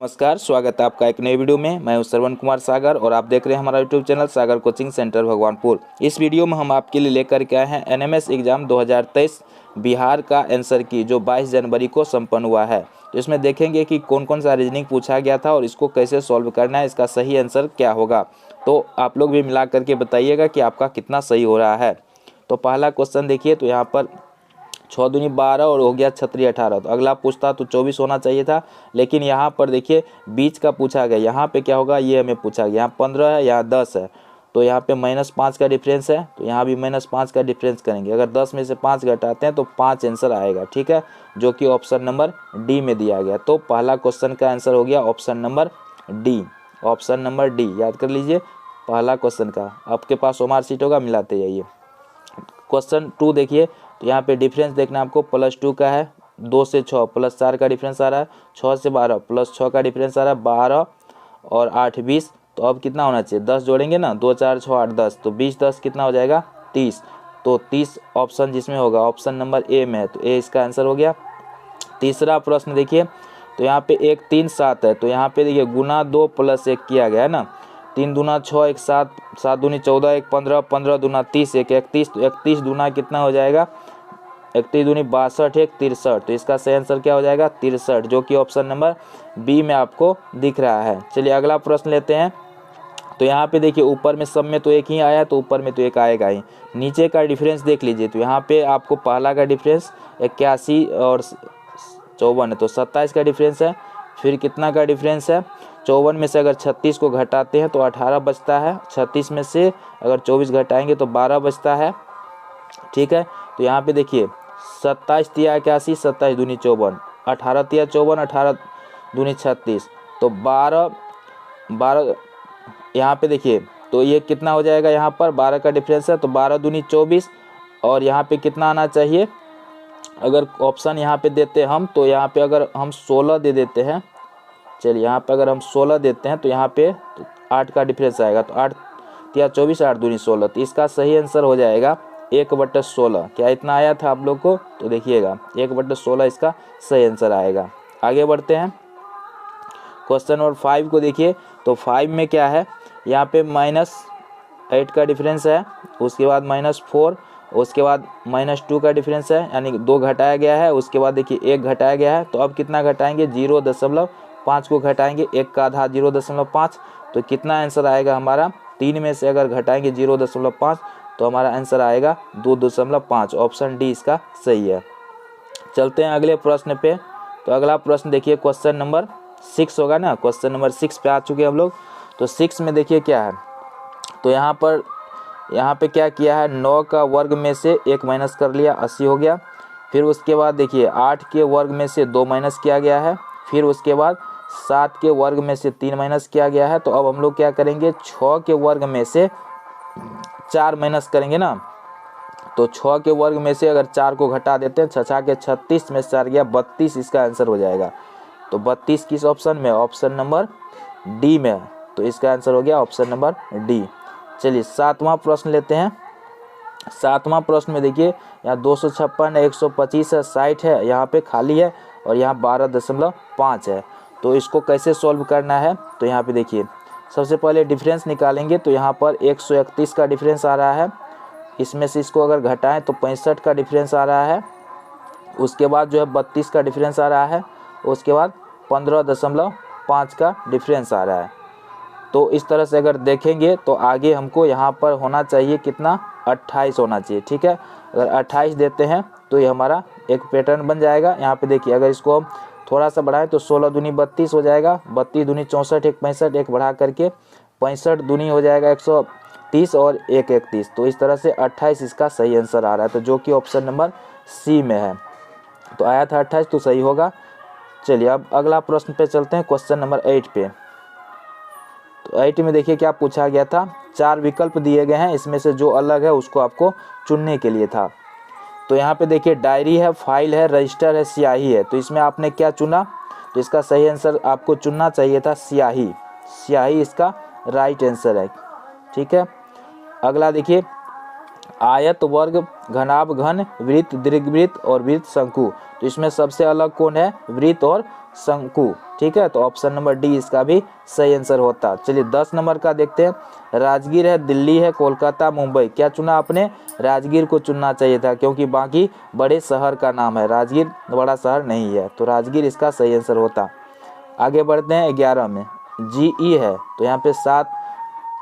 नमस्कार, स्वागत है आपका एक नई वीडियो में। मैं हूं श्रवण कुमार सागर और आप देख रहे हैं हमारा यूट्यूब चैनल सागर कोचिंग सेंटर भगवानपुर। इस वीडियो में हम आपके लिए लेकर के आए हैं एनएमएस एग्जाम 2023 बिहार का आंसर की, जो 22 जनवरी को संपन्न हुआ है। तो इसमें देखेंगे कि कौन कौन सा रीजनिंग पूछा गया था और इसको कैसे सॉल्व करना है, इसका सही आंसर क्या होगा। तो आप लोग भी मिला करके बताइएगा कि आपका कितना सही हो रहा है। तो पहला क्वेश्चन देखिए, तो यहाँ पर 6 दूनी 12 और हो गया 6 3 18। तो अगला पूछता तो 24 होना चाहिए था, लेकिन यहाँ पर देखिए बीच का पूछा गया। यहाँ पे क्या होगा, ये हमें पूछा गया। यहाँ 15 है, यहाँ 10 है, तो यहाँ पे -5 का डिफरेंस है, तो यहाँ भी -5 का डिफरेंस करेंगे। अगर 10 में से 5 घटाते हैं तो 5 आंसर आएगा, ठीक है, जो कि ऑप्शन नंबर डी में दिया गया। तो पहला क्वेश्चन का आंसर हो गया option number D. Option number D याद कर लीजिए, पहला क्वेश्चन का। आपके पास ओमार सीट होगा, मिलाते जाइए। क्वेश्चन 2 देखिए, तो यहाँ पे डिफरेंस देखना आपको, +2 का है, 2 से 6 +4 का डिफरेंस आ रहा है, 6 से 12 +6 का डिफरेंस आ रहा है, 12 और 8 20। तो अब कितना होना चाहिए, 10 जोड़ेंगे ना, 2 4 6 8 10, तो 20 10 कितना हो जाएगा, 30। तो 30 ऑप्शन जिसमें होगा ऑप्शन नंबर ए में है, तो ए इसका आंसर हो गया। तीसरा प्रश्न देखिए, तो यहाँ पे 1 3 7 है, तो यहाँ पे देखिए गुना 2 + 1 किया गया है ना। 3 दूना 6, 1 7, 7 दूनी 14, 1 15, 15 दूना 30, 1 31। तो 31 दूना कितना हो जाएगा, 31 दूनी 62, 1 63। तो इसका सही आंसर क्या हो जाएगा, 63, जो कि ऑप्शन नंबर बी में आपको दिख रहा है। चलिए अगला प्रश्न लेते हैं। तो यहाँ पे देखिए ऊपर में सब में तो एक ही आया, तो ऊपर में तो एक आएगा ही। नीचे का डिफरेंस देख लीजिए, तो यहाँ पे आपको पहला का डिफरेंस 81 और 54 है, तो 27 का डिफरेंस है। फिर कितना का डिफरेंस है, 54 में से अगर 36 को घटाते हैं तो 18 बचता है। 36 में से अगर 24 घटाएंगे तो 12 बचता है, ठीक है। तो यहाँ पे देखिए 27 तिया 81, 27 दूनी 54, 18 तिया 54, 18 दूनी 36, तो 12 यहाँ पे देखिए, तो ये कितना हो जाएगा, यहाँ पर 12 का डिफरेंस है, तो 12 दूनी 24। और यहाँ पे कितना आना चाहिए, अगर ऑप्शन यहाँ पे देते हम, तो यहाँ पे अगर हम 16 दे देते हैं, चलिए यहाँ पे अगर हम 16 देते हैं तो यहाँ पे 8 का डिफरेंस आएगा, तो 8 तिया 24, 8 दूनी 16। तो इसका सही आंसर हो जाएगा 1/16। क्या इतना आया था आप लोग को, तो देखिएगा 1/16 इसका सही आंसर आएगा। आगे बढ़ते हैं, क्वेश्चन नंबर 5 को देखिए। तो 5 में क्या है, यहाँ पे -8 का डिफरेंस है, उसके बाद -4, उसके बाद -2 का डिफरेंस है, यानी 2 घटाया गया है। उसके बाद देखिए 1 घटाया गया है, तो अब कितना घटाएंगे, 0.5 को घटाएंगे, 1 का आधा 0.5। तो कितना आंसर आएगा हमारा, 3 में से अगर घटाएंगे 0.5 तो हमारा आंसर आएगा 2.5। ऑप्शन डी इसका सही है। चलते हैं अगले प्रश्न पे। तो अगला प्रश्न देखिए, क्वेश्चन नंबर 6 होगा ना, क्वेश्चन नंबर 6 पे आ चुके हैं हम लोग। तो 6 में देखिए क्या है, तो यहाँ पे क्या किया है, 9 का वर्ग में से 1 माइनस कर लिया, 80 हो गया। फिर उसके बाद देखिए 8 के वर्ग में से 2 माइनस किया गया है। फिर उसके बाद 7 के वर्ग में से 3 माइनस किया गया है। तो अब हम लोग क्या करेंगे, 6 के वर्ग में से 4 माइनस करेंगे ना। तो 6 के वर्ग में से अगर 4 को घटा देते हैं, 6 के 36 में से 4 गया 32, इसका आंसर हो जाएगा। तो 32 किस ऑप्शन में, ऑप्शन नंबर डी में। तो इसका आंसर हो गया ऑप्शन नंबर डी। चलिए 7वां प्रश्न लेते हैं। 7वां प्रश्न में देखिए, यहाँ 256 है, 125 है, 60 है, यहाँ पे खाली है, और यहाँ 12.5 है। तो इसको कैसे सॉल्व करना है, तो यहाँ पे देखिए सबसे पहले डिफरेंस निकालेंगे। तो यहाँ पर 131 का डिफरेंस आ रहा है, इसमें से इसको अगर घटाएं तो 65 का डिफरेंस आ रहा है। उसके बाद जो है 32 का डिफरेंस आ रहा है। उसके बाद 15.5 का डिफरेंस आ रहा है। तो इस तरह से अगर देखेंगे तो आगे हमको यहाँ पर होना चाहिए कितना, 28 होना चाहिए, ठीक है। अगर 28 देते हैं तो ये हमारा एक पैटर्न बन जाएगा। यहाँ पे देखिए अगर इसको हम थोड़ा सा बढ़ाएं तो 16 दूनी 32 हो जाएगा, 32 दूनी 64, 1 65, 1 बढ़ा करके 65 दूनी हो जाएगा 130 और 1 31। तो इस तरह से 28 इसका सही आंसर आ रहा है, तो जो कि ऑप्शन नंबर सी में है। तो आया था 28, तो सही होगा। चलिए अब अगला प्रश्न पे चलते हैं, क्वेश्चन नंबर 8 पे। तो 8 में देखिए क्या पूछा गया था, 4 विकल्प दिए गए हैं, इसमें से जो अलग है उसको आपको चुनने के लिए था। तो यहाँ पे देखिए डायरी है, फाइल है, रजिस्टर है, स्याही है। तो इसमें आपने क्या चुना, तो इसका सही आंसर आपको चुनना चाहिए था स्याही। स्याही इसका राइट आंसर है, ठीक है। अगला देखिए, आयत, वर्ग, घनाभ, घन, वृत्त, दीर्घवृत्त और वृत्त, शंकु। तो इसमें सबसे अलग कौन है, वृत्त और शंकु। ठीक है, तो ऑप्शन नंबर डी इसका भी सही आंसर होता। चलिए 10 नंबर का देखते हैं। राजगीर है, दिल्ली है, कोलकाता, मुंबई, क्या चुना आपने? राजगीर को चुनना चाहिए था, क्योंकि बाकी बड़े शहर का नाम है, राजगीर बड़ा शहर नहीं है, तो राजगीर इसका सही आंसर होता। आगे बढ़ते हैं 11 में। GE है, तो यहाँ पे 7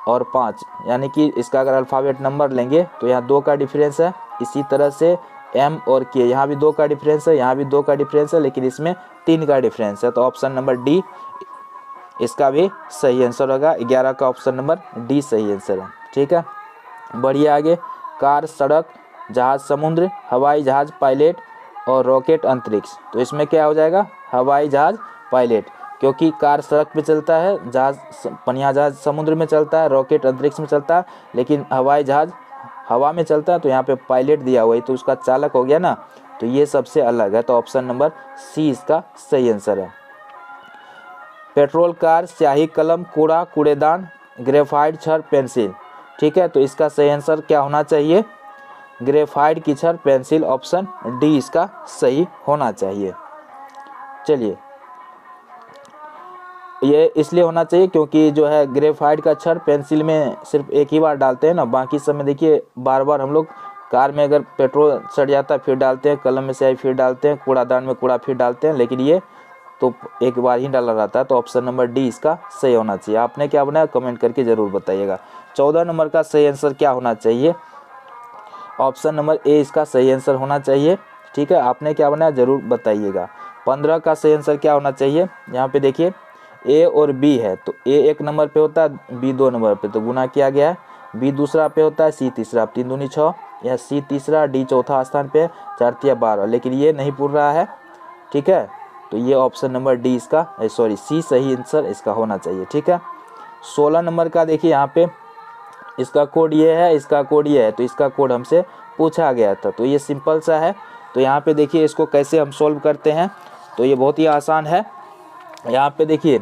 और 5, यानी कि इसका अगर अल्फ़ाबेट नंबर लेंगे तो यहाँ 2 का डिफरेंस है। इसी तरह से M और K, यहाँ भी 2 का डिफरेंस है, यहाँ भी 2 का डिफरेंस है, लेकिन इसमें 3 का डिफरेंस है, तो ऑप्शन नंबर डी इसका भी सही आंसर होगा। 11 का ऑप्शन नंबर डी सही आंसर है। ठीक है, बढ़िए आगे। कार, सड़क, जहाज, समुद्र, हवाई जहाज, पायलट और रॉकेट, अंतरिक्ष, तो इसमें क्या हो जाएगा? हवाई जहाज, पायलट, क्योंकि कार सड़क पे चलता है, जहाज पनिया जहाज समुद्र में चलता है, रॉकेट अंतरिक्ष में चलता है, लेकिन हवाई जहाज हवा में चलता है, तो यहाँ पे पायलट दिया हुआ है, तो उसका चालक हो गया ना, तो ये सबसे अलग है, तो ऑप्शन नंबर सी इसका सही आंसर है। पेट्रोल कार, स्याही कलम, कूड़ा कूड़ेदान, ग्रेफाइट छड़, पेंसिल। ठीक है, तो इसका सही आंसर क्या होना चाहिए? ग्रेफाइट की छड़, पेंसिल, ऑप्शन डी इसका सही होना चाहिए। चलिए, ये इसलिए होना चाहिए क्योंकि जो है ग्रेफाइट का छड़ पेंसिल में सिर्फ एक ही बार डालते हैं ना, बाकी सब में देखिए बार बार हम लोग कार में अगर पेट्रोल सड़ जाता है फिर डालते हैं, कलम में स्याही फिर डालते हैं, कूड़ादान में कूड़ा फिर डालते हैं, लेकिन ये तो एक बार ही डाला रहता है, तो ऑप्शन नंबर डी इसका सही होना चाहिए। आपने क्या बनाया कमेंट करके ज़रूर बताइएगा। 14 नंबर का सही आंसर क्या होना चाहिए? ऑप्शन नंबर ए इसका सही आंसर होना चाहिए। ठीक है, आपने क्या बनाया ज़रूर बताइएगा। 15 का सही आंसर क्या होना चाहिए? यहाँ पे देखिए ए और बी है, तो ए 1 नंबर पे होता है, बी 2 नंबर पे, तो गुना किया गया है। बी दूसरा पे होता है, सी तीसरा, 3 दूनी 6, या सी तीसरा, डी चौथा स्थान पे, 4 तिया 12, लेकिन ये नहीं पूर रहा है। ठीक है, तो ये ऑप्शन नंबर डी इसका सी सही आंसर इसका होना चाहिए। ठीक है, 16 नंबर का देखिए यहाँ पे इसका कोड ये है, इसका कोड ये है, तो इसका कोड हमसे पूछा गया था, तो ये सिंपल सा है। तो यहाँ पे देखिए इसको कैसे हम सॉल्व करते हैं, तो ये बहुत ही आसान है। यहाँ पे देखिए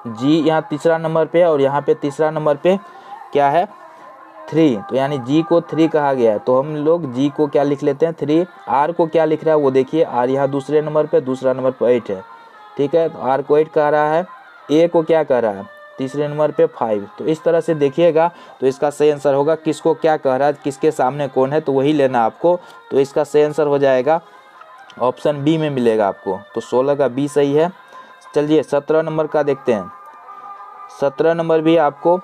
जी यहाँ तीसरा नंबर पे और यहाँ पे तीसरा नंबर पे क्या है? 3, तो यानी जी को 3 कहा गया है, तो हम लोग जी को क्या लिख लेते हैं? 3। आर को क्या लिख रहा है वो देखिए, आर यहाँ दूसरे नंबर पे, दूसरा नंबर पे 8 है। ठीक है, तो आर को 8 कह रहा है। ए को क्या कह रहा है? तीसरे नंबर पे 5। तो इस तरह से देखिएगा, तो इसका सही आंसर होगा किसको क्या कह रहा है, किसके सामने कौन है, तो वही लेना आपको। तो इसका सही आंसर हो जाएगा ऑप्शन बी में मिलेगा आपको, तो 16 का बी सही है। चलिए 17 नंबर का देखते हैं। 17 नंबर भी आपको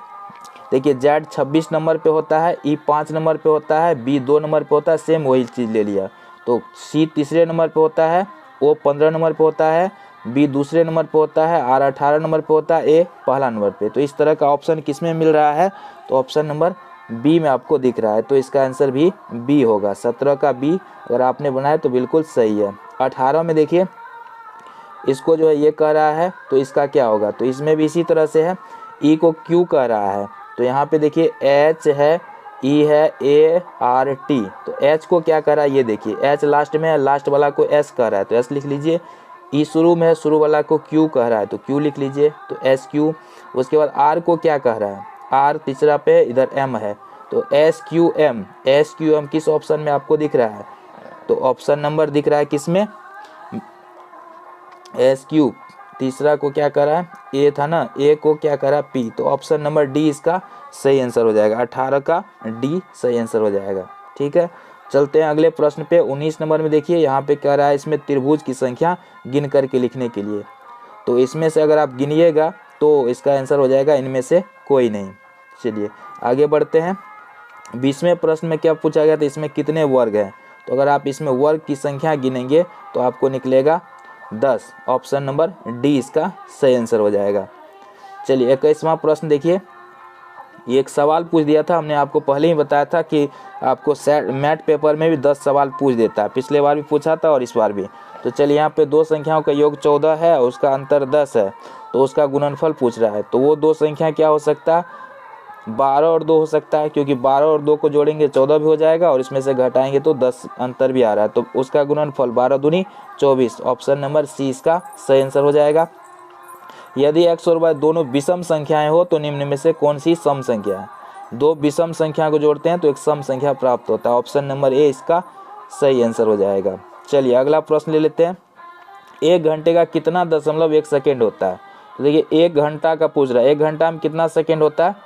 देखिए, जेड 26 नंबर पे होता है, ई 5 नंबर पे होता है, बी 2 नंबर पे होता है, सेम वही चीज़ ले लिया। तो सी तीसरे नंबर पे होता है, ओ 15 नंबर पे होता है, बी दूसरे नंबर पे होता है, आर 18 नंबर पे होता है, ए पहला नंबर पे। तो इस तरह का ऑप्शन किस में मिल रहा है? तो ऑप्शन नंबर बी में आपको दिख रहा है, तो इसका आंसर भी बी होगा। 17 का बी अगर आपने बनाया तो बिल्कुल सही है। 18 में देखिए इसको जो है ये कह रहा है, तो इसका क्या होगा? तो इसमें भी इसी तरह से है, ई को क्यू कह रहा है, तो यहाँ पे देखिए एच है, ई है, ए आर टी, तो एच को क्या कह रहा है ये देखिए, एच लास्ट में है, लास्ट वाला को एस कह रहा है, तो एस लिख लीजिए। ई शुरू में है, शुरू वाला को क्यू कह रहा है, तो क्यू लिख लीजिए, तो एस क्यू। उसके बाद आर को क्या कह रहा है? आर तीसरा पे, इधर एम है, तो S Q M. S Q M किस ऑप्शन में आपको दिख रहा है? तो ऑप्शन नंबर दिख रहा है किस में? S Q. तीसरा को क्या कह रहा है? ए था ना, ए को क्या कह रहा है? पी। तो ऑप्शन नंबर डी इसका सही आंसर हो जाएगा। 18 का डी सही आंसर हो जाएगा। ठीक है, चलते हैं अगले प्रश्न पे। 19 नंबर में देखिए यहाँ पे कह रहा है इसमें त्रिभुज की संख्या गिन करके लिखने के लिए, तो इसमें से अगर आप गिनिएगा तो इसका आंसर हो जाएगा इनमें से कोई नहीं। चलिए आगे बढ़ते हैं। 20वें प्रश्न में क्या पूछा गया था? इसमें कितने वर्ग हैं? तो अगर आप इसमें वर्ग की संख्या गिनेंगे तो आपको निकलेगा 10। ऑप्शन नंबर डी इसका सही आंसर हो जाएगा। चलिए 21वां प्रश्न देखिए, ये एक सवाल पूछ दिया था, हमने आपको पहले ही बताया था कि आपको मैथ पेपर में भी 10 सवाल पूछ देता है, पिछले बार भी पूछा था और इस बार भी। तो चलिए यहाँ पे दो संख्याओं का योग 14 है और उसका अंतर 10 है, तो उसका गुणनफल पूछ रहा है। तो वो दो संख्या क्या हो सकता है? 12 और 2 हो सकता है, क्योंकि 12 और 2 को जोड़ेंगे 14 भी हो जाएगा और इसमें से घटाएंगे तो 10 अंतर भी आ रहा है, तो उसका गुणनफल 12 दूनी 24। ऑप्शन नंबर सी इसका सही आंसर हो जाएगा। यदि x और y दोनों विषम संख्याएं हो तो निम्न में से कौन सी सम संख्या है? दो विषम संख्या को जोड़ते हैं तो एक सम संख्या प्राप्त होता है। ऑप्शन नंबर ए इसका सही आंसर हो जाएगा। चलिए अगला प्रश्न ले लेते हैं। 1 घंटे का कितना 1 सेकेंड होता है। तो देखिए 1 घंटा का पूछ रहा है, 1 घंटा में कितना सेकेंड होता है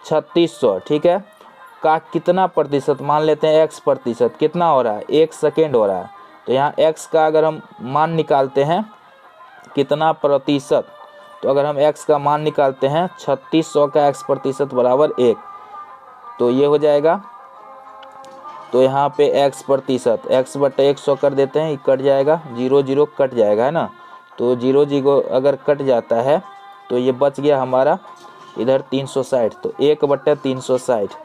3600, ठीक है। का कितना प्रतिशत, मान लेते हैं x प्रतिशत, कितना हो रहा है 1 सेकेंड हो रहा है। तो यहाँ x का अगर हम मान निकालते हैं कितना प्रतिशत, तो अगर हम x का मान निकालते हैं 3600 का x प्रतिशत बराबर 1, तो ये हो जाएगा। तो यहाँ पे x प्रतिशत x बटे 100 कर देते हैं, कट जाएगा, 0 0 कट जाएगा, है ना। तो 0 0 अगर कट जाता है तो ये बच गया हमारा इधर 360, तो 1 बटे 360,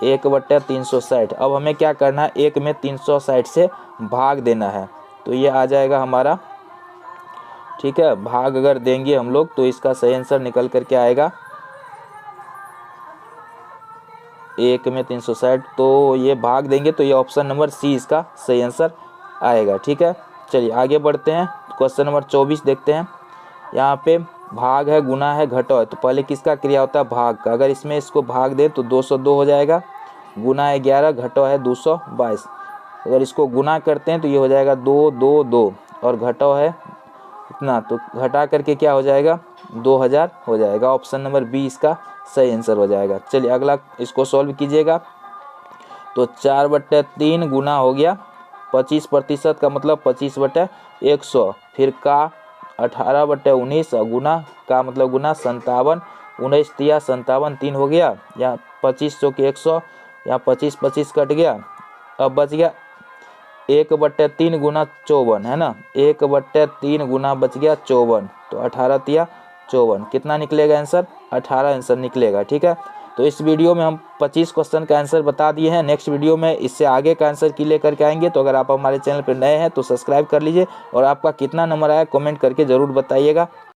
1 बटे 360। अब हमें क्या करना है, 1 में 360 से भाग देना है, तो ये आ जाएगा हमारा, ठीक है। भाग अगर देंगे हम लोग तो इसका सही आंसर निकल करके आएगा 1 में 360, तो ये भाग देंगे तो ये ऑप्शन नंबर सी इसका सही आंसर आएगा, ठीक है। चलिए आगे बढ़ते हैं, क्वेश्चन नंबर 24 देखते हैं। यहाँ पे भाग है, गुना है, घटाव है, तो पहले किसका क्रिया होता है, भाग का। अगर इसमें इसको भाग दे तो 202 हो जाएगा, गुना है 11, घटाव है 222। अगर इसको गुना करते हैं तो ये हो जाएगा 2 2 2, और घटाव है इतना, तो घटा करके क्या हो जाएगा 2000 हो जाएगा। ऑप्शन नंबर बी इसका सही आंसर हो जाएगा। चलिए अगला इसको सॉल्व कीजिएगा। तो 4/3 गुना हो गया 25% का मतलब 25/100, फिर का 18/19, और गुना का मतलब गुना 57, 19 तिया 57, 3 हो गया, यहाँ 2500 के 100, यहाँ 25 25 कट गया, अब बच गया 1/3 गुना 54, है ना। 1/3 गुना बच गया 54, तो 18 तिया 54, कितना निकलेगा आंसर, 18 आंसर निकलेगा, ठीक है। तो इस वीडियो में हम 25 क्वेश्चन का आंसर बता दिए हैं। नेक्स्ट वीडियो में इससे आगे का आंसर की लेकर के आएंगे। तो अगर आप हमारे चैनल पर नए हैं तो सब्सक्राइब कर लीजिए, और आपका कितना नंबर आया कमेंट करके ज़रूर बताइएगा।